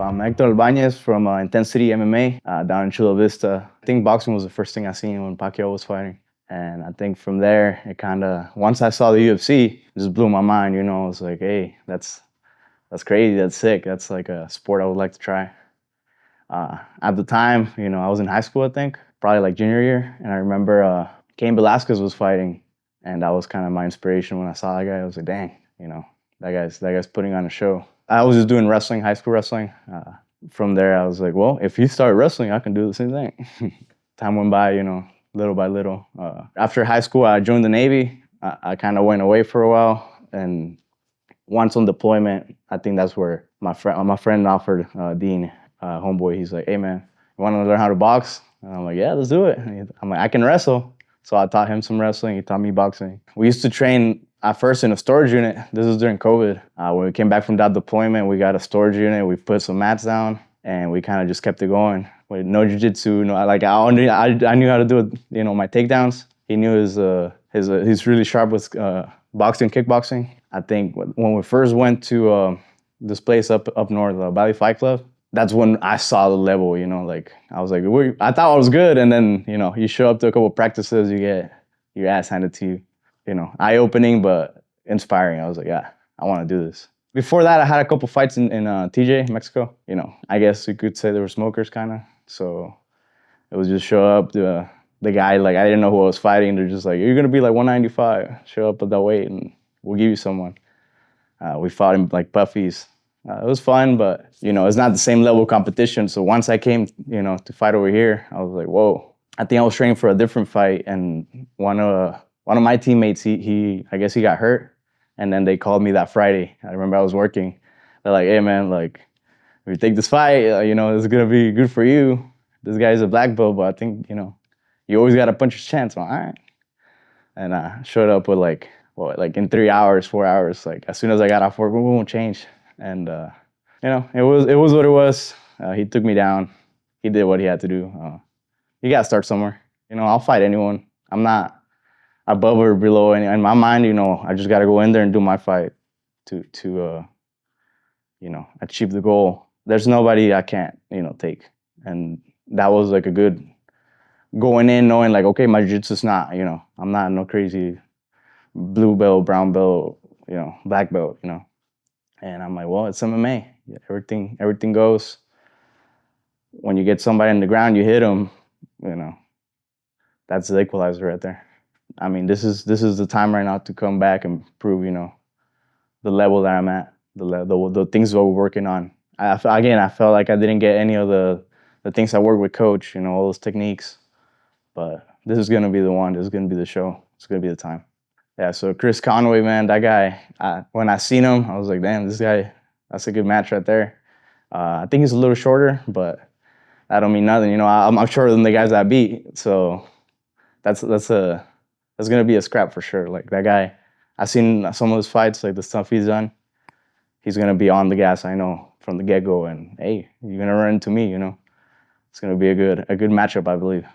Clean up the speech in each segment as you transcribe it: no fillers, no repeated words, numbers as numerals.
I'm Hector Albanez from Intensity MMA down in Chula Vista. I think boxing was the first thing I seen when Pacquiao was fighting. And I think from there, it kind of, once I saw the UFC, it just blew my mind, you know. I was like, hey, that's crazy, that's sick. That's like a sport I would like to try. At the time, you know, I was in high school, I think, probably like junior year. And I remember Cain Velasquez was fighting. And that was kind of my inspiration when I saw that guy. I was like, dang, you know, that guy's putting on a show. I was just doing wrestling, high school wrestling. From there, I was like, well, if you start wrestling, I can do the same thing. Time went by, you know, little by little. After high school, I joined the Navy. I kind of went away for a while. And once on deployment, I think that's where my friend offered Dean, homeboy, he's like, hey, man, you want to learn how to box? And I'm like, yeah, let's do it. I'm like, I can wrestle. So I taught him some wrestling. He taught me boxing. We used to train at first in a storage unit. This was during COVID. When we came back from that deployment, we got a storage unit. We put some mats down, and we kind of just kept it going. With no jiu-jitsu, no, like I knew how to do it. You know, my takedowns. He knew he's really sharp with boxing, kickboxing. I think when we first went to this place up north, Valley Fight Club, that's when I saw the level. You know, like I was like, I thought I was good, and then you know, you show up to a couple practices, you get your ass handed to you. You know, eye-opening, but inspiring. I was like, yeah, I want to do this. Before that, I had a couple fights in TJ, Mexico. You know, I guess you could say they were smokers, kind of. So it was just show up. The guy, like, I didn't know who I was fighting. They're just like, you're going to be like 195. Show up at that weight, and we'll give you someone. We fought in, like, puffies. It was fun, but, you know, it's not the same level of competition. So once I came, you know, to fight over here, I was like, whoa. I think I was training for a different fight, and one of my teammates, I guess he got hurt, and then they called me that Friday. I remember I was working. They're like, hey, man, like, if you take this fight, you know, it's going to be good for you. This guy's a black belt, but I think, you know, you always got a puncher's chance. I'm like, all right. And I showed up with, like in 3 hours, 4 hours. Like, as soon as I got off work, we won't change. And, you know, it was what it was. He took me down. He did what he had to do. You got to start somewhere. You know, I'll fight anyone. I'm not above or below. And in my mind, you know, I just got to go in there and do my fight to you know, achieve the goal. There's nobody I can't, you know, take. And that was like a good going in knowing like, okay, my jiu-jitsu's not, you know, I'm not no crazy blue belt, brown belt, you know, black belt, you know. And I'm like, well, it's MMA. Everything goes. When you get somebody on the ground, you hit them, you know, that's the equalizer right there. I mean, this is the time right now to come back and prove, you know, the level that I'm at, the things that we're working on. I felt like I didn't get any of the things I worked with coach, you know, all those techniques. But this is going to be the one. This is going to be the show. It's going to be the time. Yeah, so Cris Conway, man, that guy, when I seen him, I was like, damn, this guy, that's a good match right there. I think he's a little shorter, but that don't mean nothing. You know, I'm shorter than the guys I beat. So that's going to be a scrap for sure. Like, that guy, I've seen some of his fights, like the stuff he's done. He's going to be on the gas, I know, from the get-go. And, hey, you're going to run into me, you know. It's going to be a good matchup, I believe.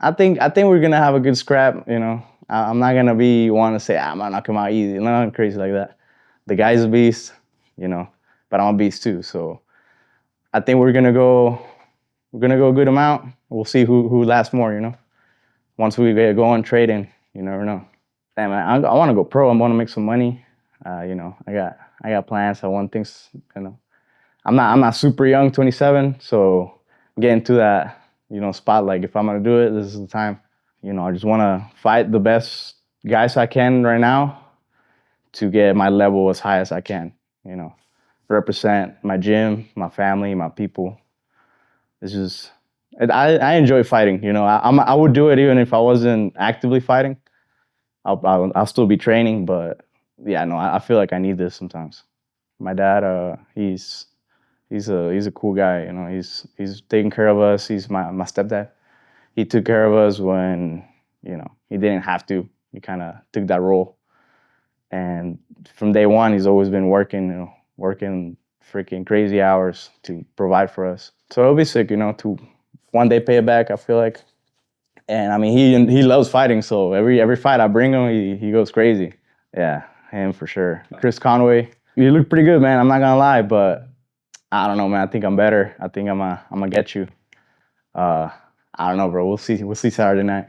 I think we're going to have a good scrap, you know. I'm not going to want to say, I'm going to knock him out easy. Nothing crazy like that. The guy's a beast, you know, but I'm a beast too. So I think we're going to go a good amount. We'll see who lasts more, you know. Once we get going trading, you never know. Damn, man, I want to go pro. I want to make some money. You know, I got plans. I want things. You know, I'm not super young, 27. So getting to that, you know, spot. Like, if I'm gonna do it, this is the time. You know, I just want to fight the best guys I can right now to get my level as high as I can. You know, represent my gym, my family, my people. It's just. I enjoy fighting, you know. I would do it even if I wasn't actively fighting. I'll still be training, but yeah, no, I feel like I need this sometimes. My dad, he's a cool guy, you know. He's taking care of us. He's my stepdad. He took care of us when, you know, he didn't have to. He kind of took that role, and from day one, he's always been working freaking crazy hours to provide for us. So it'll be sick, you know, to one day pay it back, I feel like. And I mean, he loves fighting, so every fight I bring him, he goes crazy. Yeah, him for sure. Cris Conway, you look pretty good, man. I'm not gonna lie, but I don't know, man. I think I'm better. I think I'm gonna get you. Uh, I don't know, bro. We'll see. We'll see Saturday night.